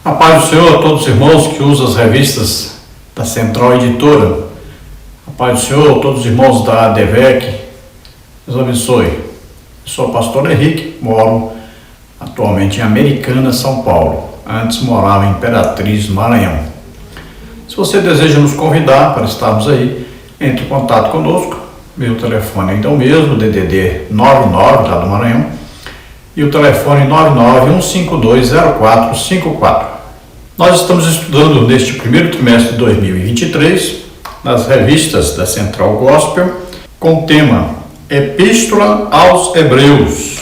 A paz do Senhor a todos os irmãos que usam as revistas da Central Editora. A paz do Senhor a todos os irmãos da ADVEC. Deus abençoe. Eu sou o pastor Henrique, moro atualmente em Americana, São Paulo. Antes morava em Imperatriz, Maranhão. Se você deseja nos convidar para estarmos aí, entre em contato conosco. Meu telefone ainda é o mesmo, DDD 99, lá do Maranhão. E o telefone 991520454. Nós estamos estudando neste primeiro trimestre de 2023, nas revistas da Central Gospel, com o tema Epístola aos Hebreus,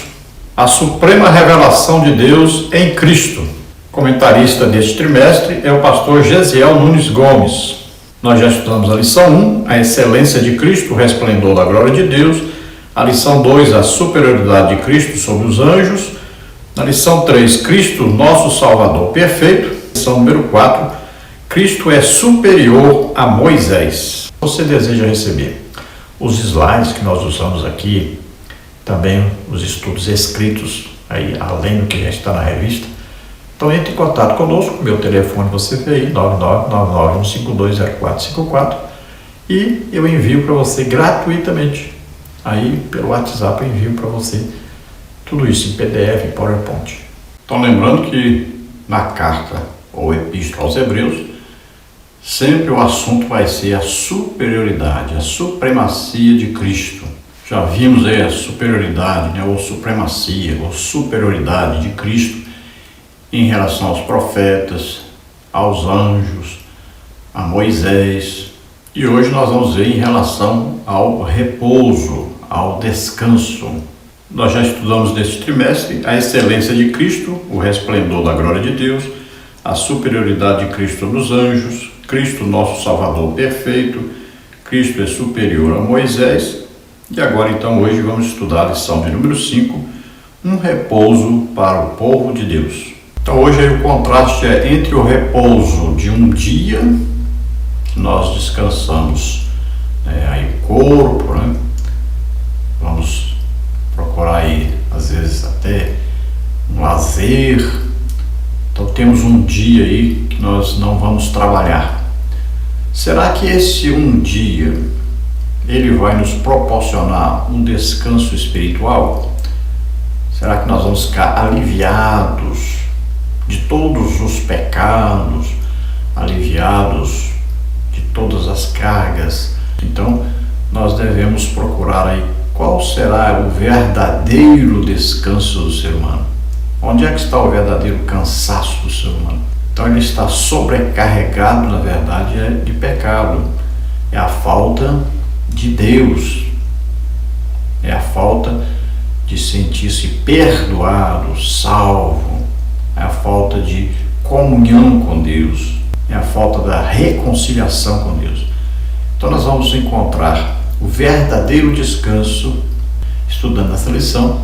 a suprema revelação de Deus em Cristo. Comentarista deste trimestre é o pastor Gesiel Nunes Gomes. Nós já estudamos a lição 1, a excelência de Cristo, o resplendor da glória de Deus. A lição 2, a superioridade de Cristo sobre os anjos. Na lição 3, Cristo, nosso Salvador perfeito. Lição número 4, Cristo é superior a Moisés. Você deseja receber os slides que nós usamos aqui, também os estudos escritos, aí, além do que já está na revista. Então entre em contato conosco, meu telefone você vê aí, 99951520454, e eu envio para você gratuitamente. Aí pelo WhatsApp eu envio para você tudo isso em PDF, em PowerPoint. Então lembrando que na carta ou Epístola aos Hebreus, sempre o assunto vai ser a superioridade, a supremacia de Cristo. Já vimos aí a superioridade, ou supremacia, ou superioridade de Cristo em relação aos profetas, aos anjos, a Moisés. E hoje nós vamos ver em relação ao repouso, ao descanso. Nós já estudamos neste trimestre a excelência de Cristo, o resplendor da glória de Deus, a superioridade de Cristo sobre os anjos, Cristo nosso Salvador perfeito, Cristo é superior a Moisés. E agora então hoje vamos estudar a lição de número 5, um repouso para o povo de Deus. Então hoje aí o contraste é entre o repouso de um dia, que nós descansamos aí o corpo, né? Vamos procurar aí às vezes até um lazer. Então temos um dia aí que nós não vamos trabalhar. Será que esse um dia ele vai nos proporcionar um descanso espiritual? Será que nós vamos ficar aliviados de todos os pecados, aliviados de todas as cargas? Então nós devemos procurar aí qual será o verdadeiro descanso do ser humano. Onde é que está o verdadeiro cansaço do ser humano? Então ele está sobrecarregado, na verdade, de pecado. É a falta de Deus. É a falta de sentir-se perdoado, salvo. É a falta de comunhão com Deus. É a falta da reconciliação com Deus. Então nós vamos encontrar o verdadeiro descanso estudando essa lição,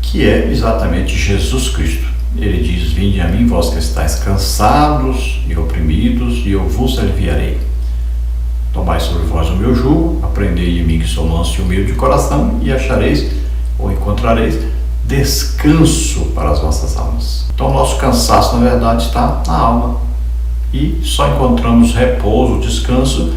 que é exatamente Jesus Cristo. Ele diz: vinde a mim, vós que estáis cansados e oprimidos, e eu vos aliviarei. Tomai sobre vós o meu jugo, aprendei de mim que sou manso e humilde de coração, e achareis, ou encontrareis, descanso para as vossas almas. Então nosso cansaço, na verdade, está na alma, e só encontramos repouso, descanso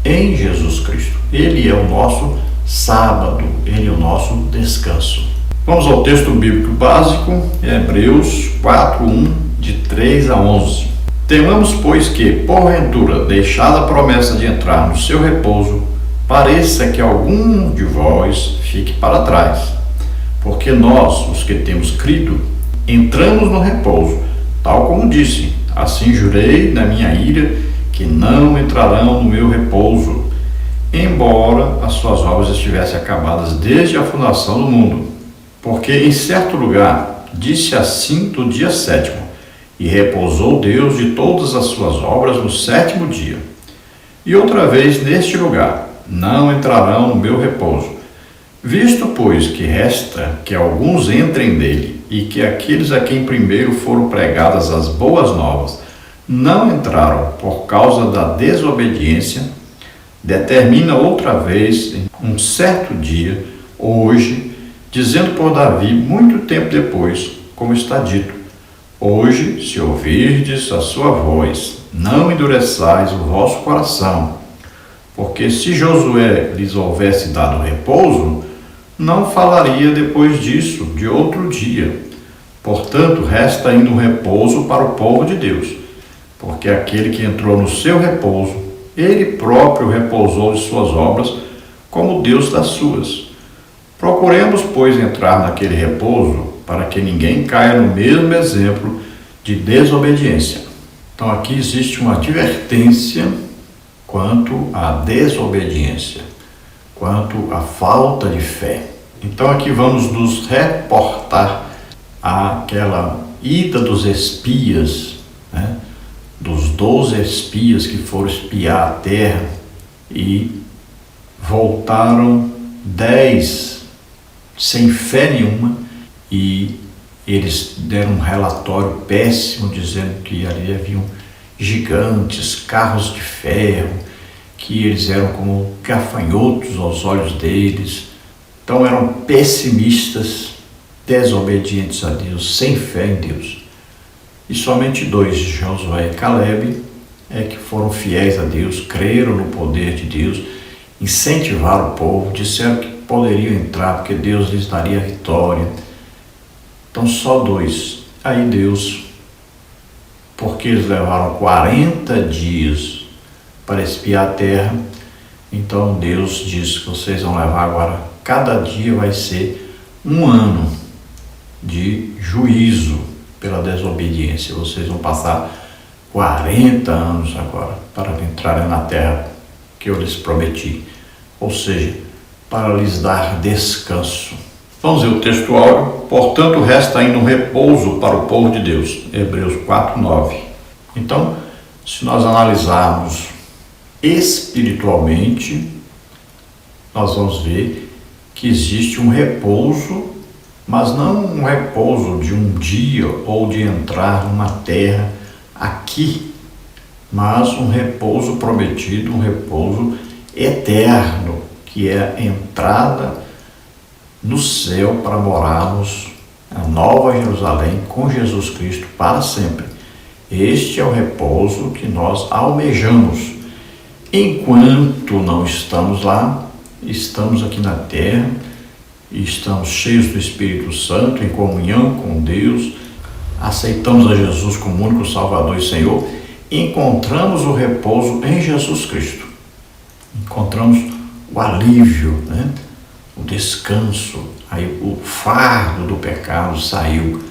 em Jesus Cristo. Ele é o nosso sábado, ele é o nosso descanso. Vamos ao texto bíblico básico, Hebreus 4:1, de 3 a 11. Temamos, pois, que, porventura, deixada a promessa de entrar no seu repouso, pareça que algum de vós fique para trás. Porque nós, os que temos crido, entramos no repouso, tal como disse: assim jurei na minha ira, que não entrarão no meu repouso, embora as suas obras estivessem acabadas desde a fundação do mundo. Porque em certo lugar disse assim do dia 7º, e repousou Deus de todas as suas obras no 7º dia. E outra vez neste lugar, não entrarão no meu repouso. Visto, pois, que resta que alguns entrem nele, e que aqueles a quem primeiro foram pregadas as boas novas não entraram por causa da desobediência, determina outra vez, em um certo dia, hoje, dizendo por Davi, muito tempo depois, como está dito: Hoje, se ouvirdes a sua voz, não endureçais o vosso coração, porque se Josué lhes houvesse dado repouso, não falaria depois disso de outro dia. Portanto, resta ainda um repouso para o povo de Deus, porque aquele que entrou no seu repouso, ele próprio repousou de suas obras, como Deus das suas. Procuremos, pois, entrar naquele repouso, para que ninguém caia no mesmo exemplo de desobediência. Então aqui existe uma advertência quanto à desobediência, quanto à falta de fé. Então aqui vamos nos reportar àquela ida dos espias, dos 12 espias que foram espiar a terra e voltaram 10 sem fé nenhuma, e eles deram um relatório péssimo dizendo que ali haviam gigantes, carros de ferro, que eles eram como gafanhotos aos olhos deles. Então eram pessimistas, desobedientes a Deus, sem fé em Deus. E somente 2, Josué e Caleb, que foram fiéis a Deus, creram no poder de Deus, incentivaram o povo, disseram que poderiam entrar porque Deus lhes daria a vitória. Então só 2. Aí Deus, porque eles levaram 40 dias para espiar a terra, então Deus disse que vocês vão levar agora, cada dia vai ser 1 ano de juízo pela desobediência. Vocês vão passar 40 anos agora para entrarem na terra que eu lhes prometi, ou seja, para lhes dar descanso. Vamos ver o texto áureo. Portanto, resta ainda um repouso para o povo de Deus. Hebreus 4:9. Então, se nós analisarmos espiritualmente, nós vamos ver que existe um repouso, mas não um repouso de um dia ou de entrar numa terra aqui, mas um repouso prometido, um repouso eterno, que é a entrada no céu para morarmos na Nova Jerusalém com Jesus Cristo para sempre. Este é o repouso que nós almejamos. Enquanto não estamos lá, estamos aqui na terra e estamos cheios do Espírito Santo, em comunhão com Deus, aceitamos a Jesus como único Salvador e Senhor, e encontramos o repouso em Jesus Cristo. Encontramos o alívio, o descanso, aí o fardo do pecado saiu,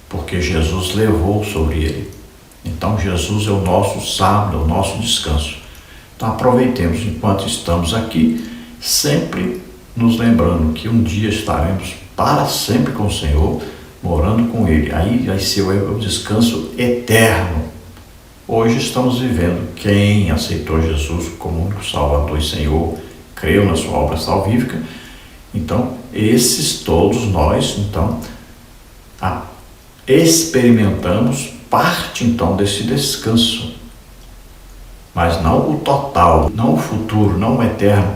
porque Jesus levou sobre ele. Então Jesus é o nosso sábado, é o nosso descanso. Então aproveitemos enquanto estamos aqui, sempre nos lembrando que um dia estaremos para sempre com o Senhor, morando com Ele. Aí vai ser o descanso eterno. Hoje estamos vivendo, quem aceitou Jesus como único Salvador e Senhor, creu na sua obra salvífica, então esses todos nós, então, experimentamos parte então desse descanso, mas não o total, não o futuro, não o eterno,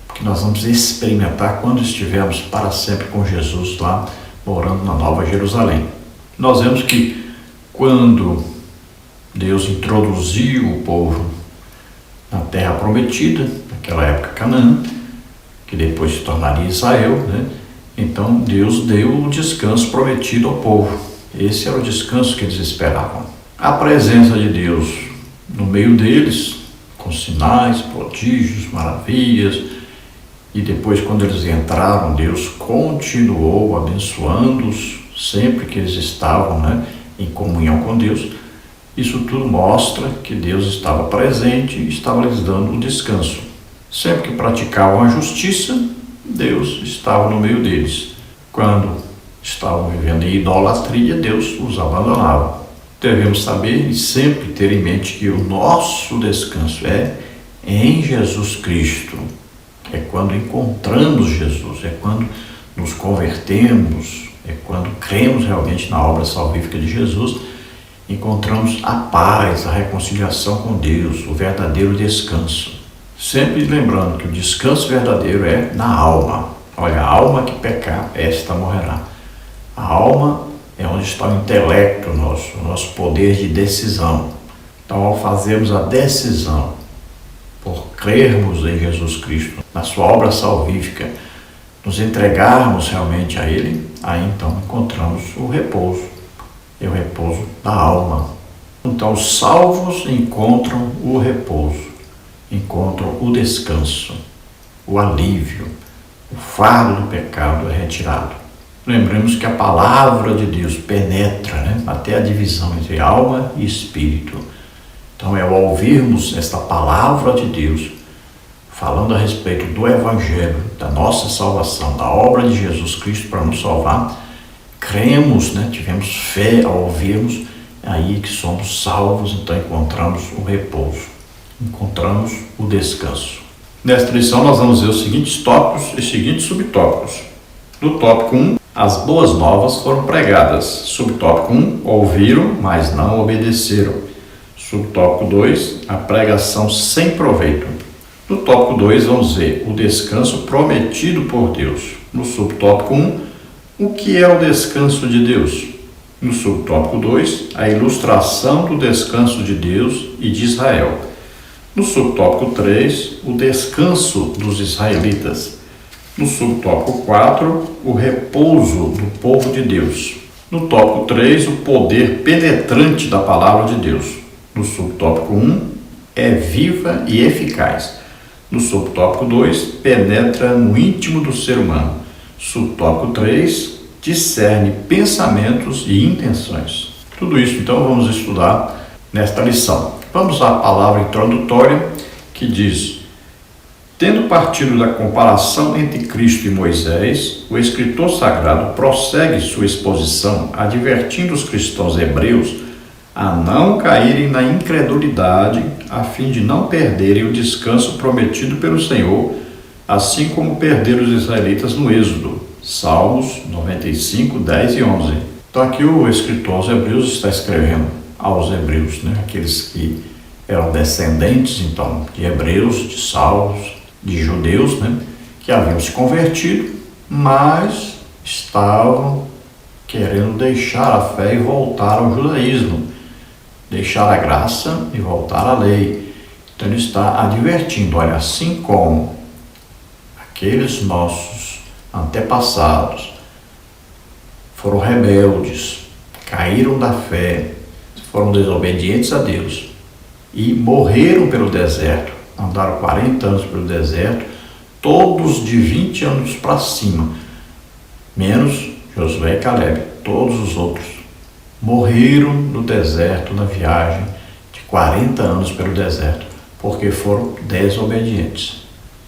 porque nós vamos experimentar quando estivermos para sempre com Jesus lá, morando na Nova Jerusalém. Nós vemos que quando Deus introduziu o povo na terra prometida, naquela época Canaã, que depois se tornaria Israel, então Deus deu o descanso prometido ao povo. Esse era o descanso que eles esperavam. A presença de Deus no meio deles, com sinais, prodígios, maravilhas, e depois quando eles entraram, Deus continuou abençoando-os sempre que eles estavam em comunhão com Deus. Isso tudo mostra que Deus estava presente e estava lhes dando o descanso. Sempre que praticavam a justiça, Deus estava no meio deles. Quando estavam vivendo em idolatria, Deus os abandonava. Devemos saber e sempre ter em mente que o nosso descanso é em Jesus Cristo. É quando encontramos Jesus, é quando nos convertemos, é quando cremos realmente na obra salvífica de Jesus, encontramos a paz, a reconciliação com Deus, o verdadeiro descanso. Sempre lembrando que o descanso verdadeiro é na alma. Olha, a alma que pecar, esta morrerá. A alma é onde está o intelecto nosso, o nosso poder de decisão. Então, ao fazermos a decisão por crermos em Jesus Cristo, na sua obra salvífica, nos entregarmos realmente a Ele, aí então encontramos o repouso da alma. Então, os salvos encontram o repouso, encontram o descanso, o alívio, o fardo do pecado é retirado. Lembremos que a palavra de Deus penetra, até a divisão entre alma e espírito. Então, ao ouvirmos esta palavra de Deus, falando a respeito do Evangelho, da nossa salvação, da obra de Jesus Cristo para nos salvar, cremos, tivemos fé ao ouvirmos, aí que somos salvos, então encontramos o repouso, encontramos o descanso. Nesta lição nós vamos ver os seguintes tópicos e seguintes subtópicos. No tópico 1, as boas novas foram pregadas. Subtópico 1, ouviram, mas não obedeceram. Subtópico 2, a pregação sem proveito. No tópico 2, vamos ver o descanso prometido por Deus. No subtópico 1, o que é o descanso de Deus? No subtópico 2, a ilustração do descanso de Deus e de Israel. No subtópico 3, o descanso dos israelitas. No subtópico 4, o repouso do povo de Deus. No tópico 3, o poder penetrante da palavra de Deus. No subtópico 1, é viva e eficaz. No subtópico 2, penetra no íntimo do ser humano. Subtópico 3, discerne pensamentos e intenções. Tudo isso, então, vamos estudar nesta lição. Vamos à palavra introdutória que diz: tendo partido da comparação entre Cristo e Moisés, o escritor sagrado prossegue sua exposição advertindo os cristãos hebreus a não caírem na incredulidade, a fim de não perderem o descanso prometido pelo Senhor, assim como perderam os israelitas no Êxodo. Salmos 95, 10 e 11. Então aqui o escritor aos hebreus está escrevendo aos hebreus, aqueles que eram descendentes então de hebreus, de salvos, de judeus, que haviam se convertido, mas estavam querendo deixar a fé e voltar ao judaísmo, deixar a graça e voltar à lei. Então ele está advertindo, olha, assim como aqueles nossos antepassados foram rebeldes, caíram da fé, foram desobedientes a Deus e morreram pelo deserto, andaram 40 anos pelo deserto, todos de 20 anos para cima, menos Josué e Caleb, todos os outros morreram no deserto, na viagem de 40 anos pelo deserto, porque foram desobedientes.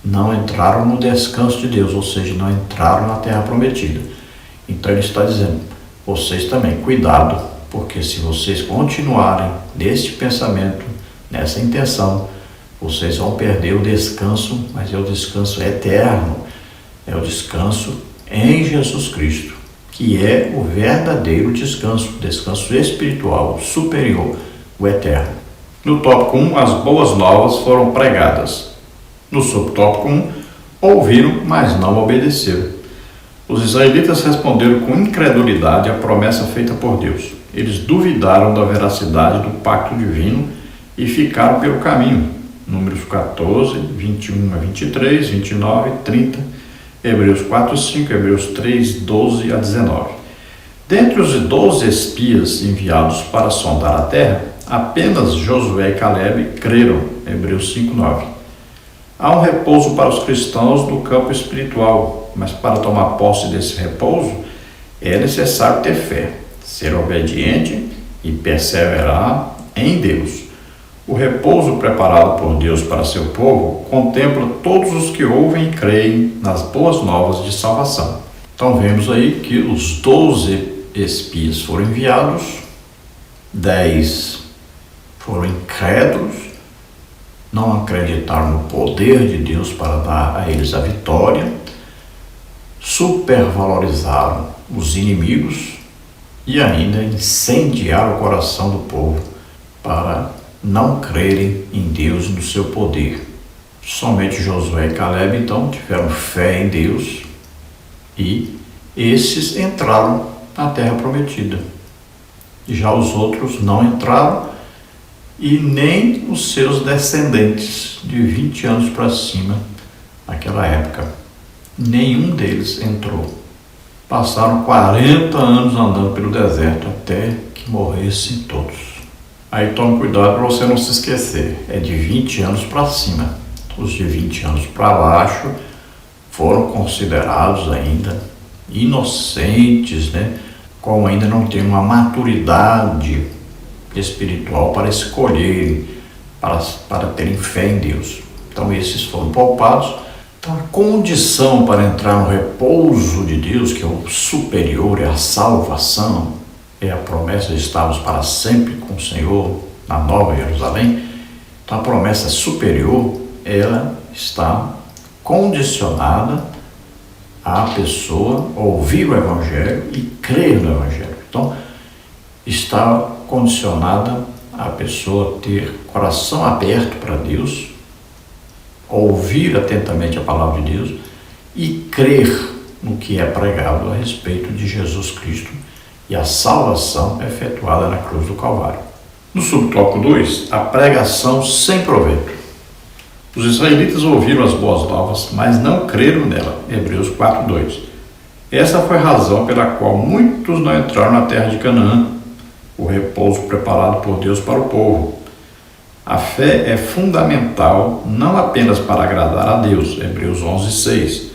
Não entraram no descanso de Deus, ou seja, não entraram na terra prometida. Então ele está dizendo, vocês também, cuidado, porque se vocês continuarem neste pensamento, nessa intenção, vocês vão perder o descanso, mas é o descanso eterno, é o descanso em Jesus Cristo, que é o verdadeiro descanso, descanso espiritual, superior, o eterno. No tópico 1, as boas novas foram pregadas. No subtópico 1, ouviram, mas não obedeceram. Os israelitas responderam com incredulidade à promessa feita por Deus. Eles duvidaram da veracidade do pacto divino e ficaram pelo caminho. Números 14, 21 a 23, 29, 30, Hebreus 4, 5, Hebreus 3, 12 a 19. Dentre os 12 espias enviados para sondar a terra, apenas Josué e Caleb creram. Hebreus 5, 9. Há um repouso para os cristãos no campo espiritual, mas para tomar posse desse repouso é necessário ter fé, ser obediente e perseverar em Deus. O repouso preparado por Deus para seu povo contempla todos os que ouvem e creem nas boas novas de salvação. Então vemos aí que os 12 espias foram enviados, 10 foram incrédulos, não acreditaram no poder de Deus para dar a eles a vitória, supervalorizaram os inimigos e ainda incendiaram o coração do povo para não crerem em Deus e no seu poder. Somente Josué e Caleb, então, tiveram fé em Deus e esses entraram na terra prometida. E já os outros não entraram, e nem os seus descendentes de 20 anos para cima, naquela época. Nenhum deles entrou. Passaram 40 anos andando pelo deserto até que morressem todos. Aí tome cuidado para você não se esquecer. É de 20 anos para cima. Os de 20 anos para baixo foram considerados ainda inocentes, né? Como ainda não tem uma maturidade espiritual para escolherem, para terem fé em Deus. Então esses foram poupados. Então a condição para entrar no repouso de Deus, que é o superior, é a salvação, é a promessa de estarmos para sempre com o Senhor na Nova Jerusalém. Então a promessa superior, ela está condicionada à pessoa ouvir o Evangelho e crer no Evangelho. Então está condicionada à pessoa ter coração aberto para Deus, ouvir atentamente a palavra de Deus e crer no que é pregado a respeito de Jesus Cristo e a salvação efetuada na cruz do Calvário. No subtópico 2, a pregação sem proveito. Os israelitas ouviram as boas novas, mas não creram nela. Hebreus 4:2. Essa foi a razão pela qual muitos não entraram na terra de Canaã, o repouso preparado por Deus para o povo. A fé é fundamental não apenas para agradar a Deus, Hebreus 11:6,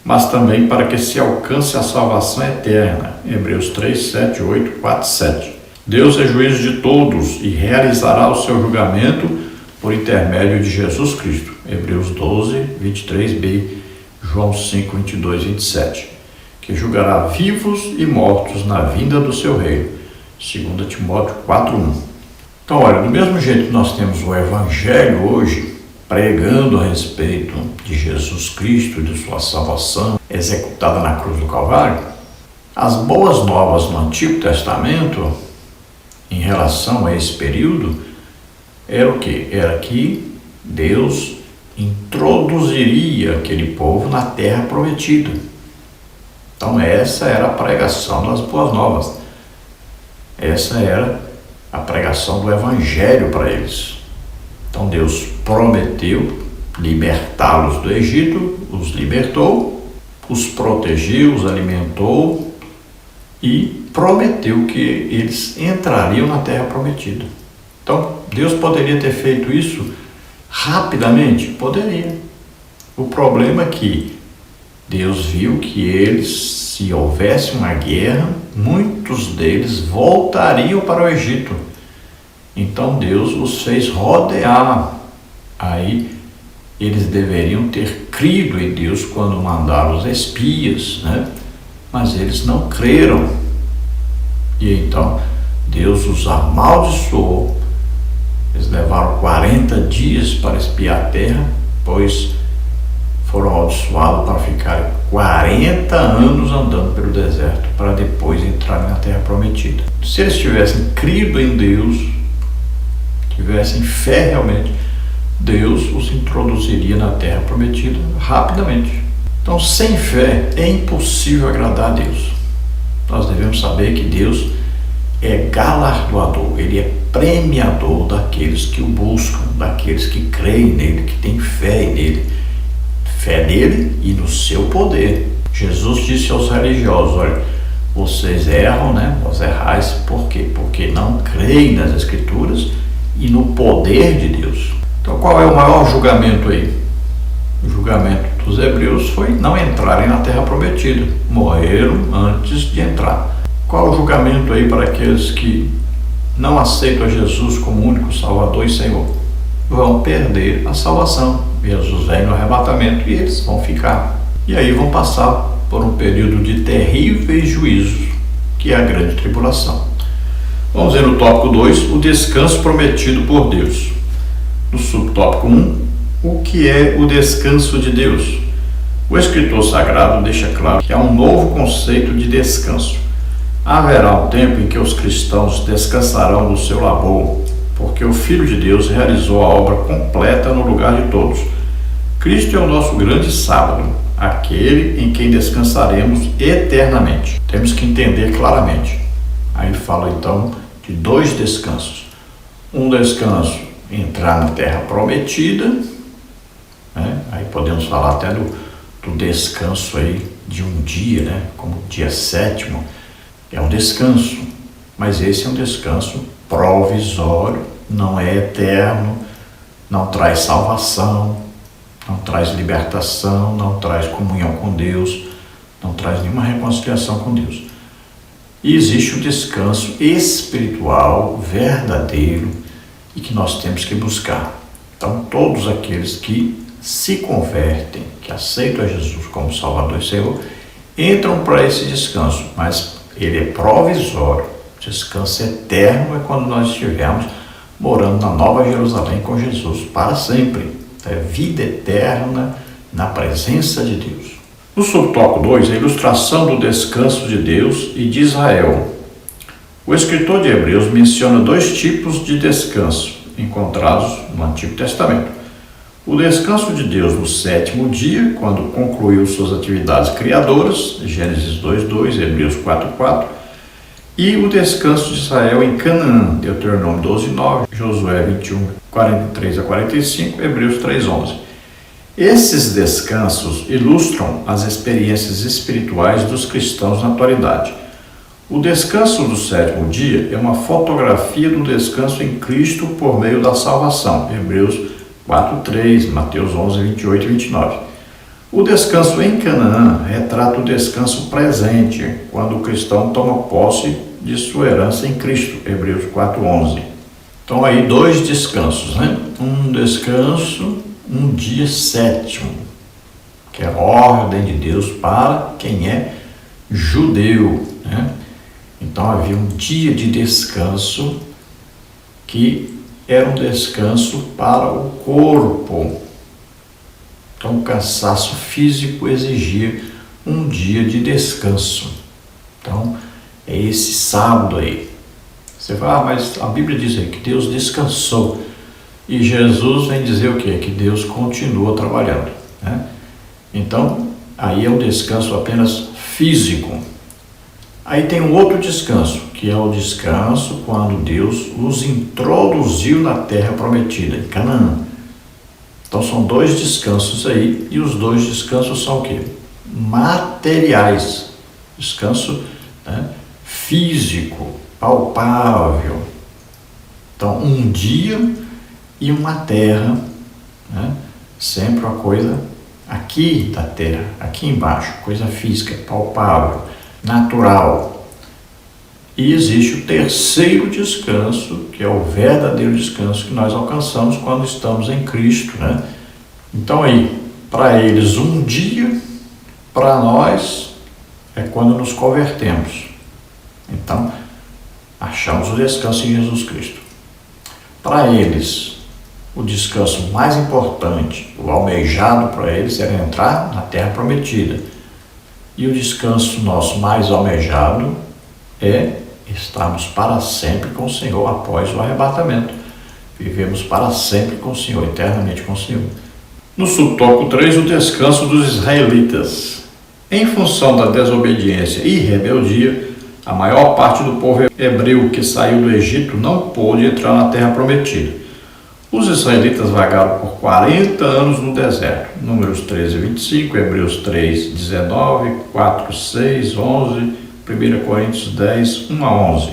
mas também para que se alcance a salvação eterna, Hebreus 3:7, 8, 4, 7. Deus é juiz de todos e realizará o seu julgamento por intermédio de Jesus Cristo, Hebreus 12, 23b, João 5, 22, 27, que julgará vivos e mortos na vinda do seu reino, 2 Timóteo 4:1. Então, olha, do mesmo jeito que nós temos o Evangelho hoje, pregando a respeito de Jesus Cristo e de sua salvação executada na cruz do Calvário, as boas novas no Antigo Testamento, em relação a esse período, era o quê? Era que Deus introduziria aquele povo na terra prometida. Então essa era a pregação das boas novas. Essa era a pregação do Evangelho para eles. Então Deus prometeu libertá-los do Egito, os libertou, os protegeu, os alimentou e prometeu que eles entrariam na terra prometida. Então Deus poderia ter feito isso rapidamente? Poderia. O problema é que Deus viu que eles, se houvesse uma guerra, muitos deles voltariam para o Egito. Então Deus os fez rodear. Aí eles deveriam ter crido em Deus quando mandaram os espias, né? Mas eles não creram. E então Deus os amaldiçoou. Eles levaram 40 dias para espiar a terra, pois foram amaldiçoados para ficarem 40 anos andando pelo deserto, para depois entrarem na terra prometida. Se eles tivessem crido em Deus, tivessem fé realmente, Deus os introduziria na terra prometida rapidamente. Então, sem fé é impossível agradar a Deus. Nós devemos saber que Deus é galardoador, Ele é premiador daqueles que o buscam, daqueles que creem nele, que têm fé nele e no seu poder. Jesus disse aos religiosos: olha, vocês erram, né? Vós errais, por quê? Porque não creem nas Escrituras e no poder de Deus. Então qual é o maior julgamento aí? O julgamento dos hebreus foi não entrarem na terra prometida, morreram antes de entrar. Qual é o julgamento aí para aqueles que não aceitam a Jesus como único Salvador e Senhor? Vão perder a salvação. Jesus vem no arrebatamento e eles vão ficar. E aí vão passar por um período de terríveis juízos, que é a grande tribulação. Vamos ver no tópico 2, o descanso prometido por Deus. No subtópico 1, o que é o descanso de Deus? O escritor sagrado deixa claro que há um novo conceito de descanso. Haverá um tempo em que os cristãos descansarão do seu labor, porque o Filho de Deus realizou a obra completa no lugar de todos. Cristo é o nosso grande sábado. aquele em quem descansaremos eternamente. Temos que entender claramente. Aí ele fala então de 2 descansos. Um descanso, entrar na terra prometida, né? Aí podemos falar até do descanso aí de um dia, né? Como dia 7º, é um descanso, mas esse é um descanso provisório, não é eterno, não traz salvação, não traz libertação, não traz comunhão com Deus, não traz nenhuma reconciliação com Deus. E existe o descanso espiritual, verdadeiro, e que nós temos que buscar. Então, todos aqueles que se convertem, que aceitam a Jesus como Salvador e Senhor, entram para esse descanso, mas ele é provisório. Descanso eterno é quando nós estivermos morando na Nova Jerusalém com Jesus para sempre. É vida eterna na presença de Deus. No subtópico 2, a ilustração do descanso de Deus e de Israel. O escritor de Hebreus menciona 2 tipos de descanso encontrados no Antigo Testamento. O descanso de Deus no 7º dia, quando concluiu suas atividades criadoras, Gênesis 2:2, Hebreus 4:4, e o descanso de Israel em Canaã, Deuteronômio 12:9, Josué 21:43-45, Hebreus 3:11. Esses descansos ilustram as experiências espirituais dos cristãos na atualidade. O descanso do 7º dia é uma fotografia do descanso em Cristo por meio da salvação, Hebreus 4:3, Mateus 11:28-29. O descanso em Canaã retrata o descanso presente, quando o cristão toma posse de sua herança em Cristo, Hebreus 4:11. Então aí 2 descansos, né? Um descanso, um dia 7º, que é a ordem de Deus para quem é judeu, né? Então havia um dia de descanso que era um descanso para o corpo. Então o cansaço físico exigia um dia de descanso. Então é esse sábado aí. Você fala, mas a Bíblia diz aí que Deus descansou. E Jesus vem dizer o quê? Que Deus continua trabalhando, né? Então aí é um descanso apenas físico. Aí tem um outro descanso, que é o descanso quando Deus os introduziu na terra prometida, em Canaã. Então são 2 descansos aí, e os 2 descansos são o quê? Materiais. Descanso, né, físico, palpável. Então um dia e uma terra, né, sempre uma coisa aqui da terra, aqui embaixo, coisa física, palpável, natural. E existe o 3º descanso, que é o verdadeiro descanso que nós alcançamos quando estamos em Cristo, né? Então aí, para eles um dia, para nós é quando nos convertemos. Então, achamos o descanso em Jesus Cristo. Para eles, o descanso mais importante, o almejado para eles era entrar na terra prometida. E o descanso nosso mais almejado é estarmos para sempre com o Senhor após o arrebatamento. Vivemos para sempre com o Senhor, eternamente com o Senhor. No subtópico 3, o descanso dos israelitas. Em função da desobediência e rebeldia, a maior parte do povo hebreu que saiu do Egito não pôde entrar na terra prometida. Os israelitas vagaram por 40 anos no deserto. Números 13:25, Hebreus 3:19, 4:6, 11, 1 Coríntios 10, 1-11.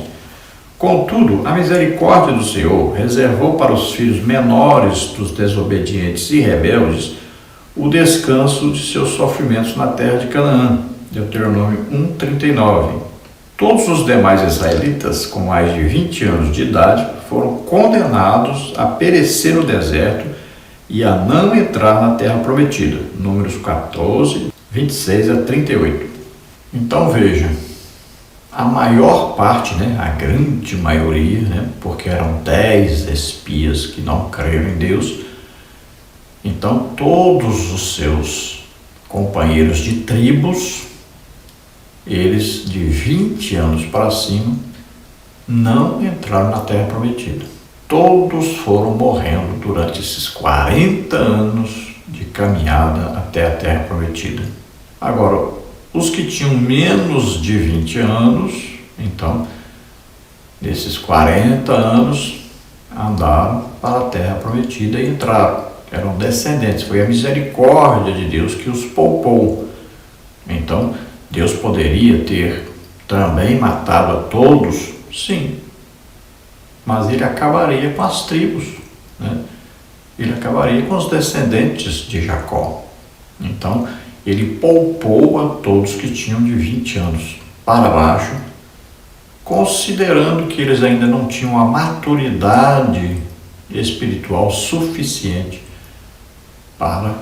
Contudo, a misericórdia do Senhor reservou para os filhos menores dos desobedientes e rebeldes o descanso de seus sofrimentos na terra de Canaã. Deuteronômio 1:39. Todos os demais israelitas com mais de 20 anos de idade foram condenados a perecer no deserto e a não entrar na terra prometida. Números 14:26-38. Então veja, a maior parte, né, a grande maioria, né, porque eram 10 espias que não creram em Deus, então todos os seus companheiros de tribos, eles de 20 anos para cima, não entraram na terra prometida. Todos foram morrendo durante esses 40 anos de caminhada até a terra prometida. Agora, os que tinham menos de 20 anos, então, nesses 40 anos, andaram para a terra prometida e entraram. Eram descendentes, foi a misericórdia de Deus que os poupou. Então, Deus poderia ter também matado a todos? Sim, mas ele acabaria com as tribos, né? Ele acabaria com os descendentes de Jacó. Então, ele poupou a todos que tinham de 20 anos para baixo, considerando que eles ainda não tinham a maturidade espiritual suficiente para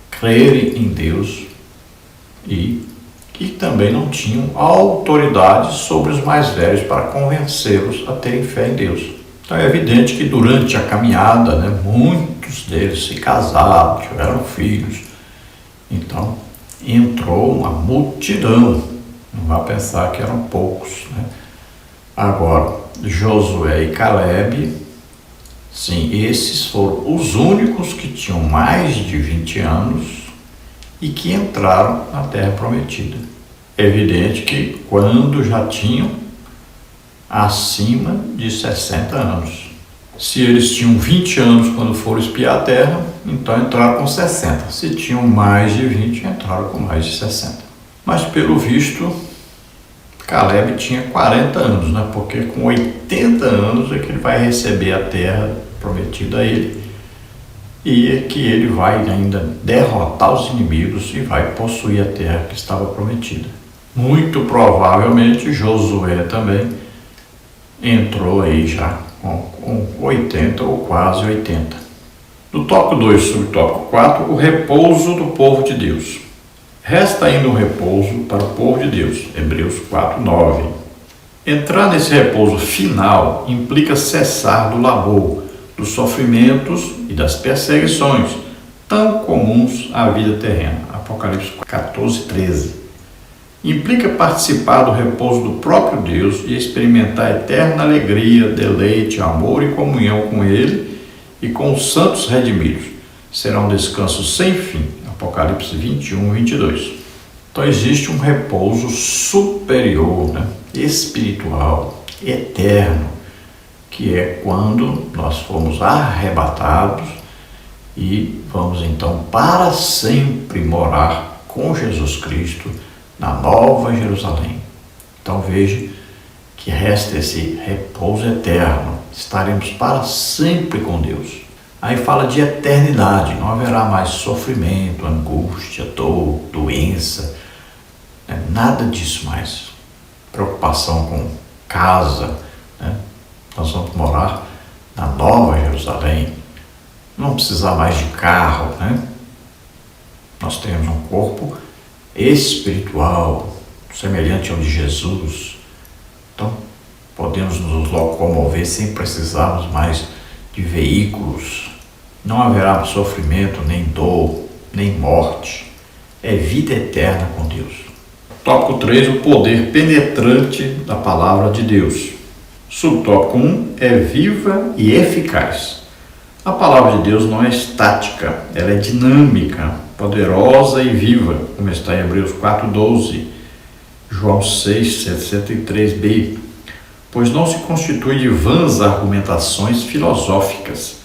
crerem em Deus e que também não tinham autoridade sobre os mais velhos para convencê-los a terem fé em Deus. Então é evidente que durante a caminhada, muitos deles se casaram, tiveram filhos. Então entrou uma multidão, não vá pensar que eram poucos. Agora, Josué e Caleb, sim, esses foram os únicos que tinham mais de 20 anos e que entraram na terra prometida. É evidente que quando já tinham acima de 60 anos. Se eles tinham 20 anos quando foram espiar a terra, então entraram com 60. Se tinham mais de 20, entraram com mais de 60. Mas pelo visto, Caleb tinha 40 anos, porque com 80 anos é que ele vai receber a terra prometida a ele, e é que ele vai ainda derrotar os inimigos e vai possuir a terra que estava prometida. Muito provavelmente Josué também entrou aí já com 80 ou quase 80. No tópico 2, subtópico 4, o repouso do povo de Deus. Resta ainda um repouso para o povo de Deus, Hebreus 4:9. Entrar nesse repouso final implica cessar do labor, dos sofrimentos e das perseguições tão comuns à vida terrena, Apocalipse 14:13. Implica participar do repouso do próprio Deus e experimentar eterna alegria, deleite, amor e comunhão com Ele e com os santos redimidos. Será um descanso sem fim, Apocalipse 21:22. Então existe um repouso superior, espiritual, eterno, que é quando nós fomos arrebatados e vamos então para sempre morar com Jesus Cristo na Nova Jerusalém. Então veja que resta esse repouso eterno. Estaremos para sempre com Deus. Aí fala de eternidade, não haverá mais sofrimento, angústia, dor, doença, nada disso mais. Preocupação com casa, nós vamos morar na Nova Jerusalém, não precisar mais de carro, Nós temos um corpo espiritual, semelhante ao de Jesus. Então, podemos nos locomover sem precisarmos mais de veículos. Não haverá sofrimento, nem dor, nem morte. É vida eterna com Deus. Tópico 3, o poder penetrante da palavra de Deus. Subtópico 1, é viva e eficaz. A palavra de Deus não é estática, ela é dinâmica, poderosa e viva, como está em Hebreus 4:12, João 6:63b, pois não se constitui de vãs argumentações filosóficas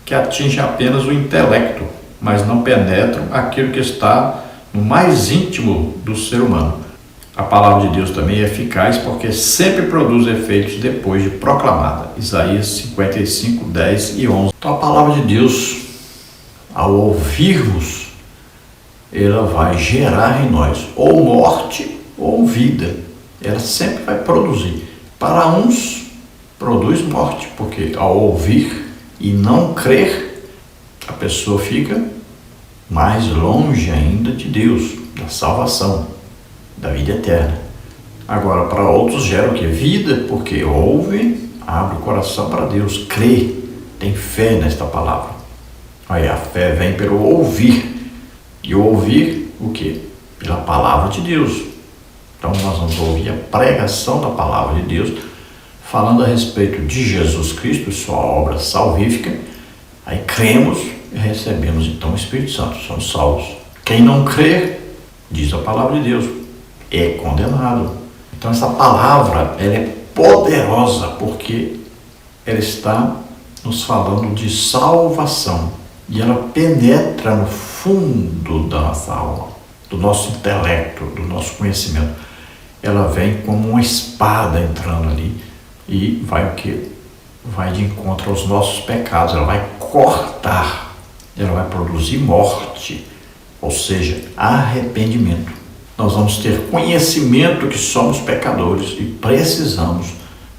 que atingem apenas o intelecto, mas não penetram aquilo que está no mais íntimo do ser humano. A palavra de Deus também é eficaz porque sempre produz efeitos depois de proclamada. Isaías 55:10-11. Então a palavra de Deus, ao ouvirmos, ela vai gerar em nós ou morte ou vida. Ela sempre vai produzir. Para uns, produz morte, porque ao ouvir e não crer, a pessoa fica mais longe ainda de Deus, da salvação, da vida eterna. Agora, para outros gera o que? Vida, porque ouve, abre o coração para Deus, crê, tem fé nesta palavra. Aí a fé vem pelo ouvir. E ouvir o quê? Pela palavra de Deus. Então nós vamos ouvir a pregação da palavra de Deus, falando a respeito de Jesus Cristo e sua obra salvífica. Aí cremos recebemos então o Espírito Santo, somos salvos. Quem não crer, diz a palavra de Deus, é condenado. Então essa palavra, ela é poderosa porque ela está nos falando de salvação e ela penetra no fundo da nossa alma, do nosso intelecto, do nosso conhecimento. Ela vem como uma espada entrando ali e vai de encontro aos nossos pecados. Ela vai cortar, ela vai produzir morte, ou seja, arrependimento. Nós vamos ter conhecimento que somos pecadores e precisamos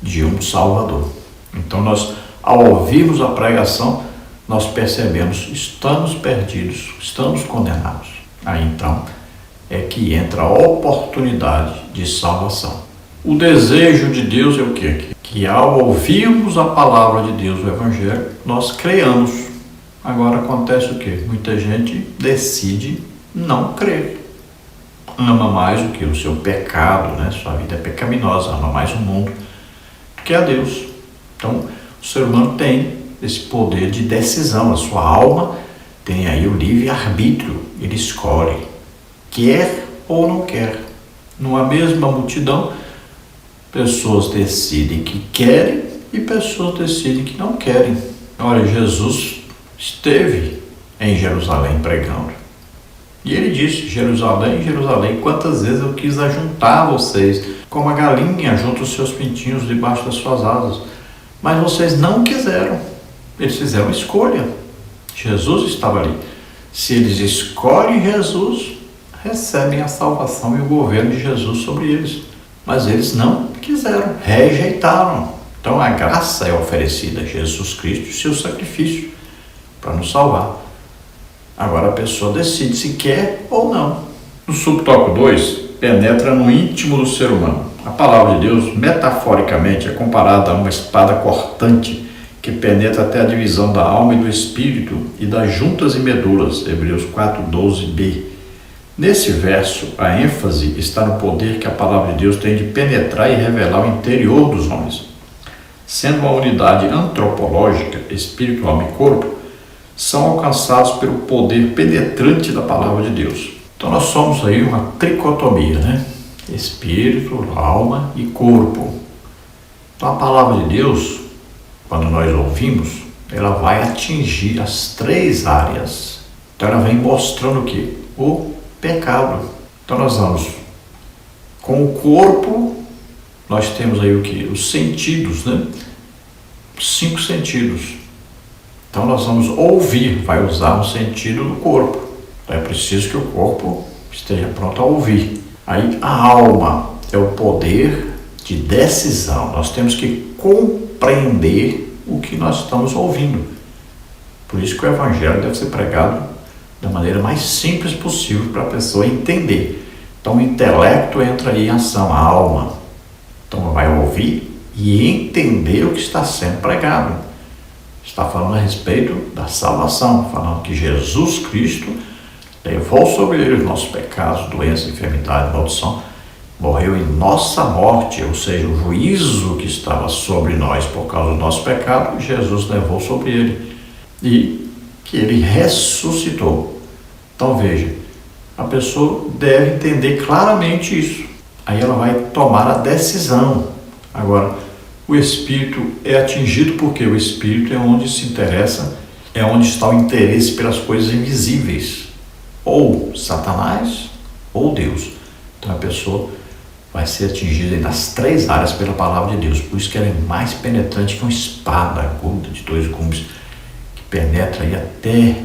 de um Salvador. Então nós, ao ouvirmos a pregação, nós percebemos, estamos perdidos, estamos condenados. Aí então é que entra a oportunidade de salvação. O desejo de Deus é o quê? Que ao ouvirmos a palavra de Deus, o Evangelho, nós creiamos. Agora acontece o quê? Muita gente decide não crer. Ama mais o que? O seu pecado, né? Sua vida é pecaminosa, ama mais o mundo do que a Deus. Então, o ser humano tem esse poder de decisão. A sua alma tem aí o livre-arbítrio. Ele escolhe, quer ou não quer. Numa mesma multidão, pessoas decidem que querem e pessoas decidem que não querem. Olha, Jesus esteve em Jerusalém pregando. E ele disse, Jerusalém, Jerusalém, quantas vezes eu quis ajuntar vocês, como a galinha junta os seus pintinhos debaixo das suas asas. Mas vocês não quiseram. Eles fizeram escolha. Jesus estava ali. Se eles escolhem Jesus, recebem a salvação e o governo de Jesus sobre eles. Mas eles não quiseram, rejeitaram. Então a graça é oferecida a Jesus Cristo e seu sacrifício para nos salvar. Agora a pessoa decide se quer ou não. No subtópico 2, penetra no íntimo do ser humano. A palavra de Deus, metaforicamente, é comparada a uma espada cortante que penetra até a divisão da alma e do espírito e das juntas e medulas. Hebreus 4:12b. Nesse verso, a ênfase está no poder que a palavra de Deus tem de penetrar e revelar o interior dos homens. Sendo uma unidade antropológica, espírito, alma e corpo, são alcançados pelo poder penetrante da palavra de Deus. Então nós somos aí uma tricotomia, né? Espírito, alma e corpo. Então a palavra de Deus, quando nós ouvimos, ela vai atingir as três áreas. Então ela vem mostrando o quê? O pecado. Então nós vamos com o corpo, nós temos aí o quê? Os sentidos, né? 5 sentidos. Então nós vamos ouvir, vai usar um sentido do corpo. Então é preciso que o corpo esteja pronto a ouvir. Aí a alma é o poder de decisão. Nós temos que compreender o que nós estamos ouvindo. Por isso que o Evangelho deve ser pregado da maneira mais simples possível para a pessoa entender. Então o intelecto entra aí em ação, a alma. Então ela vai ouvir e entender o que está sendo pregado. Está falando a respeito da salvação, falando que Jesus Cristo levou sobre ele os nossos pecados, doença, enfermidade, maldição, morreu em nossa morte, ou seja, o juízo que estava sobre nós por causa do nosso pecado, Jesus levou sobre ele e que ele ressuscitou. Então veja, a pessoa deve entender claramente isso. Aí ela vai tomar a decisão. Agora, o espírito é atingido porque o espírito é onde se interessa, é onde está o interesse pelas coisas invisíveis, ou Satanás ou Deus. Então a pessoa vai ser atingida nas três áreas pela palavra de Deus. Por isso que ela é mais penetrante que uma espada aguda de 2 gumes, que penetra aí até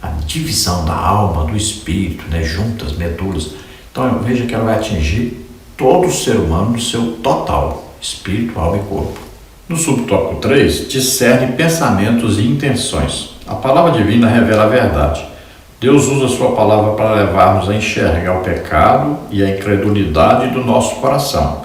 a divisão da alma, do espírito, né? Juntas, medulas. Então veja que ela vai atingir todo o ser humano no seu total. Espírito, alma e corpo. No subtópico 3, discerne pensamentos e intenções. A palavra divina revela a verdade. Deus usa a sua palavra para levar-nos a enxergar o pecado e a incredulidade do nosso coração.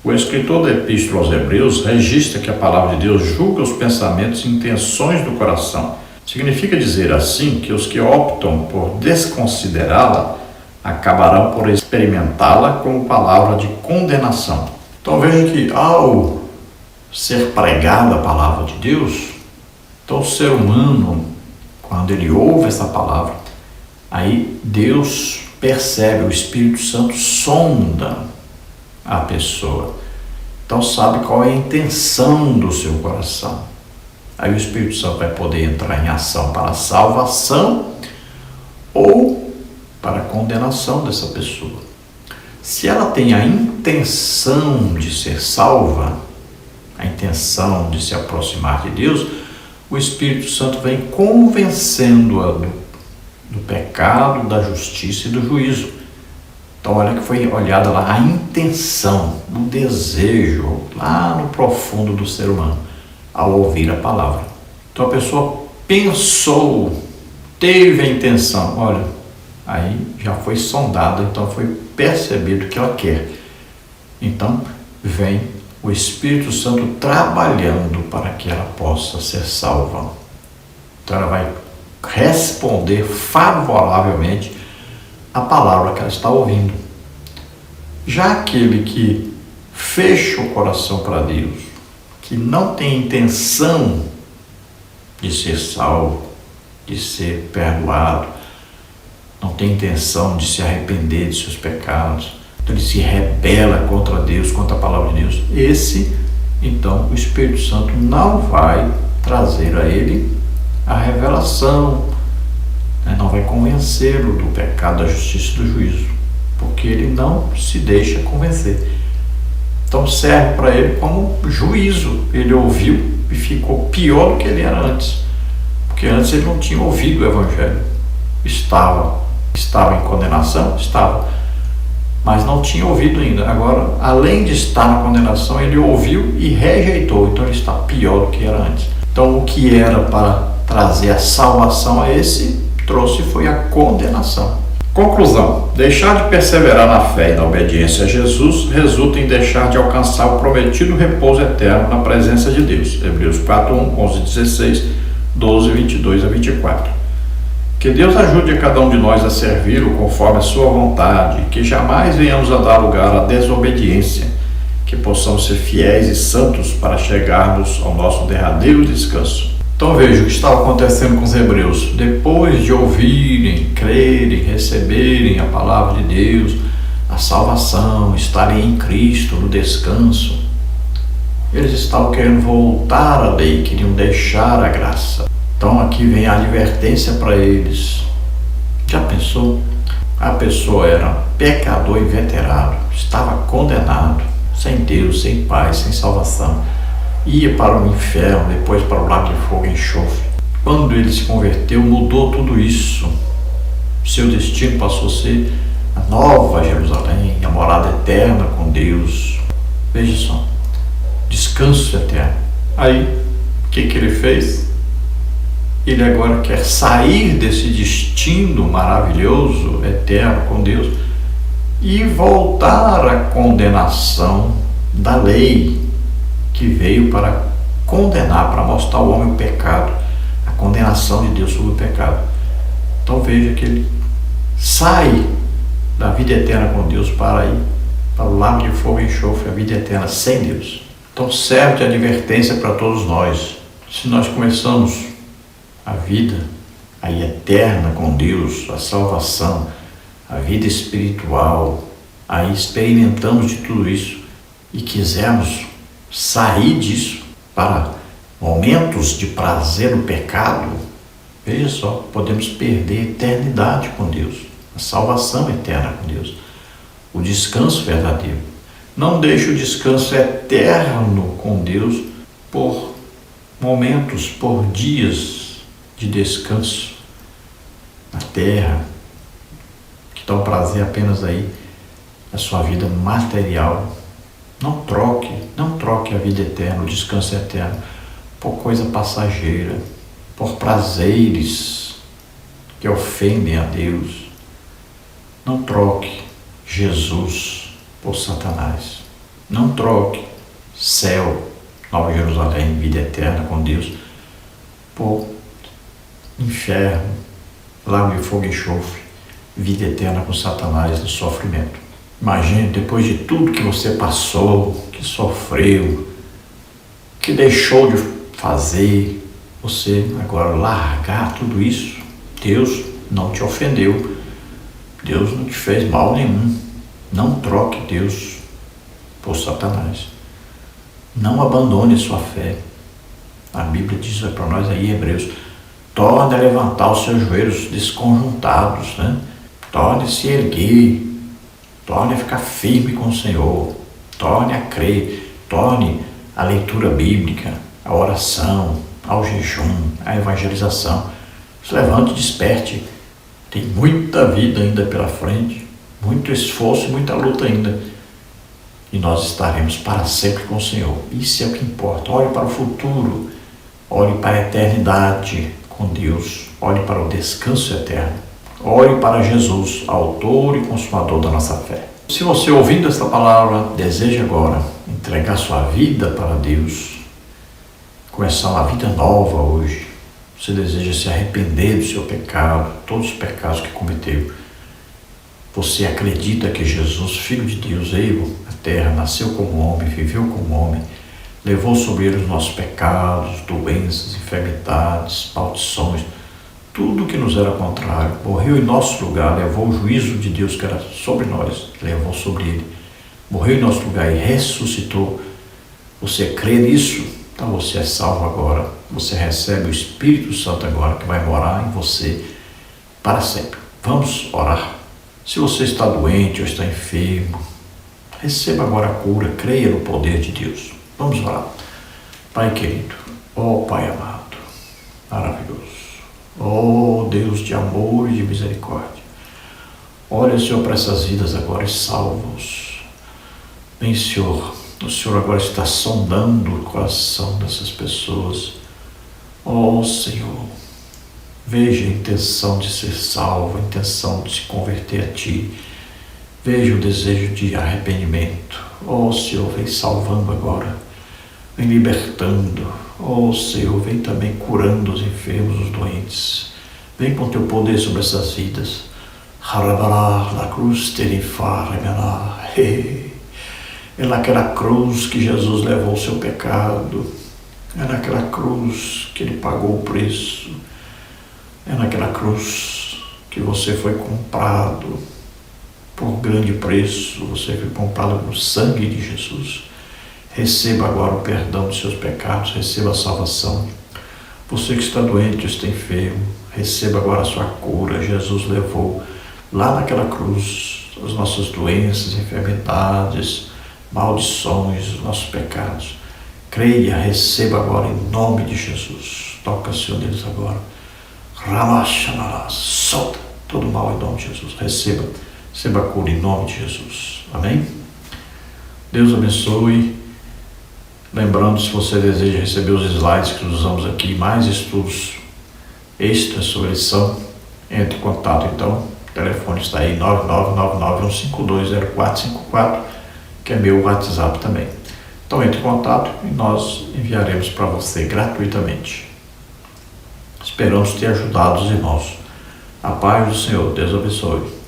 O escritor da Epístola aos Hebreus registra que a palavra de Deus julga os pensamentos e intenções do coração. Significa dizer assim que os que optam por desconsiderá-la acabarão por experimentá-la como palavra de condenação. Então veja que ao ser pregada a palavra de Deus, então o ser humano, Quando ele ouve essa palavra, aí Deus percebe, o Espírito Santo sonda a pessoa. Então sabe qual é a intenção do seu coração. Aí o Espírito Santo vai poder entrar em ação para a salvação ou para a condenação dessa pessoa. Se ela tem a intenção de ser salva, a intenção de se aproximar de Deus, o Espírito Santo vem convencendo-a do pecado, da justiça e do juízo. Então olha que foi olhada lá a intenção, o desejo, lá no profundo do ser humano, ao ouvir a palavra. Então a pessoa pensou, teve a intenção, olha, aí já foi sondada, então foi percebido o que ela quer. Então vem o Espírito Santo trabalhando para que ela possa ser salva. Então ela vai responder favoravelmente a palavra que ela está ouvindo. Já aquele que fecha o coração para Deus, que não tem intenção de ser salvo, de ser perdoado, não tem intenção de se arrepender de seus pecados, então ele se rebela contra Deus, contra a palavra de Deus, esse, então, o Espírito Santo não vai trazer a ele a revelação, não vai convencê-lo do pecado, da justiça e do juízo, porque ele não se deixa convencer. Então serve para ele como juízo. Ele ouviu e ficou pior do que ele era antes, porque antes ele não tinha ouvido o Evangelho. Estava em condenação, mas não tinha ouvido ainda. Agora, além de estar na condenação, ele ouviu e rejeitou, então ele está pior do que era antes. Então o que era para trazer a salvação a esse, trouxe foi a condenação. Conclusão: deixar de perseverar na fé e na obediência a Jesus resulta em deixar de alcançar o prometido repouso eterno na presença de Deus. Hebreus 4:1, 11:16, 12, 22 a 24. Que Deus ajude a cada um de nós a servi-lo conforme a sua vontade, que jamais venhamos a dar lugar à desobediência, que possamos ser fiéis e santos para chegarmos ao nosso derradeiro descanso. Então veja o que estava acontecendo com os hebreus. Depois de ouvirem, crerem, receberem a palavra de Deus, a salvação, estarem em Cristo, no descanso, eles estavam querendo voltar à lei, queriam deixar a graça. Então aqui vem a advertência para eles. Já pensou? A pessoa era pecador inveterado, estava condenado, sem Deus, sem paz, sem salvação. Ia para o inferno, depois para o lago de fogo e enxofre. Quando ele se converteu, mudou tudo isso. Seu destino passou a ser a nova Jerusalém, a morada eterna com Deus. Veja só, descanso eterno. Aí, o que ele fez? Ele agora quer sair desse destino maravilhoso, eterno com Deus, e voltar à condenação da lei, que veio para condenar, para mostrar ao homem o pecado, a condenação de Deus sobre o pecado. Então veja que ele sai da vida eterna com Deus para ir para o lago de fogo e enxofre, a vida eterna sem Deus. Então serve de advertência para todos nós. Se nós começamos a vida aí eterna com Deus, a salvação, a vida espiritual, aí experimentamos de tudo isso e quisermos sair disso para momentos de prazer no pecado, veja só, podemos perder a eternidade com Deus, a salvação eterna com Deus, o descanso verdadeiro. Não deixe o descanso eterno com Deus por momentos, por dias de descanso na terra, que dá um prazer apenas aí na sua vida material. Não troque a vida eterna, o descanso eterno, por coisa passageira, por prazeres que ofendem a Deus. Não troque Jesus por Satanás. Não troque céu, Nova Jerusalém, vida eterna com Deus, por inferno, lago de fogo e enxofre, vida eterna com Satanás no sofrimento. Imagine, depois de tudo que você passou, que sofreu, que deixou de fazer, você agora largar tudo isso. Deus não te ofendeu, Deus não te fez mal nenhum. Não troque Deus por Satanás. Não abandone sua fé. A Bíblia diz para nós aí em Hebreus: torne a levantar os seus joelhos desconjuntados, né? Torne a se erguer, torne a ficar firme com o Senhor, torne a crer, torne a leitura bíblica, a oração, ao jejum, a evangelização. Se levante e desperte. Tem muita vida ainda pela frente, muito esforço e muita luta ainda. E nós estaremos para sempre com o Senhor. Isso é o que importa. Olhe para o futuro, olhe para a eternidade com Deus, olhe para o descanso eterno. Olhe para Jesus, autor e consumador da nossa fé. Se você, ouvindo esta palavra, deseja agora entregar sua vida para Deus, começar uma vida nova hoje, você deseja se arrepender do seu pecado, todos os pecados que cometeu, você acredita que Jesus, Filho de Deus, veio à terra, nasceu como homem, viveu como homem, levou sobre ele os nossos pecados, doenças, enfermidades, maldições, tudo que nos era contrário, morreu em nosso lugar, levou o juízo de Deus que era sobre nós, levou sobre ele, morreu em nosso lugar e ressuscitou. Você crê nisso? Então você é salvo agora, você recebe o Espírito Santo agora, que vai morar em você para sempre. Vamos orar. Se você está doente ou está enfermo, receba agora a cura, creia no poder de Deus. Vamos orar. Pai querido, ó Pai amado, maravilhoso, ó Deus de amor e de misericórdia, olha, Senhor, para essas vidas agora e salva-os. Bem, Senhor, o Senhor agora está sondando o coração dessas pessoas. Ó Senhor, veja a intenção de ser salvo, a intenção de se converter a Ti. Veja o desejo de arrependimento. Ó Senhor, vem salvando agora, vem libertando. Ó Senhor, vem também curando os enfermos, os doentes. Vem com Teu poder sobre essas vidas. La cruz é naquela cruz que Jesus levou o seu pecado. É naquela cruz que Ele pagou o preço. É naquela cruz que você foi comprado por grande preço. Você foi comprado com o sangue de Jesus. Receba agora o perdão dos seus pecados. Receba a salvação. Você que está doente, está enfermo, receba agora a sua cura. Jesus levou lá naquela cruz as nossas doenças, enfermidades, maldições, os nossos pecados. Creia, receba agora em nome de Jesus. Toca, Senhor, deles agora. Solta todo mal em nome de Jesus. Receba a cura em nome de Jesus. Amém? Deus abençoe. Lembrando, se você deseja receber os slides que usamos aqui, mais estudos extras sobre a lição, entre em contato então. O telefone está aí, 99951520454, que é meu WhatsApp também. Então entre em contato e nós enviaremos para você gratuitamente. Esperamos ter ajudado os irmãos. A paz do Senhor, Deus abençoe.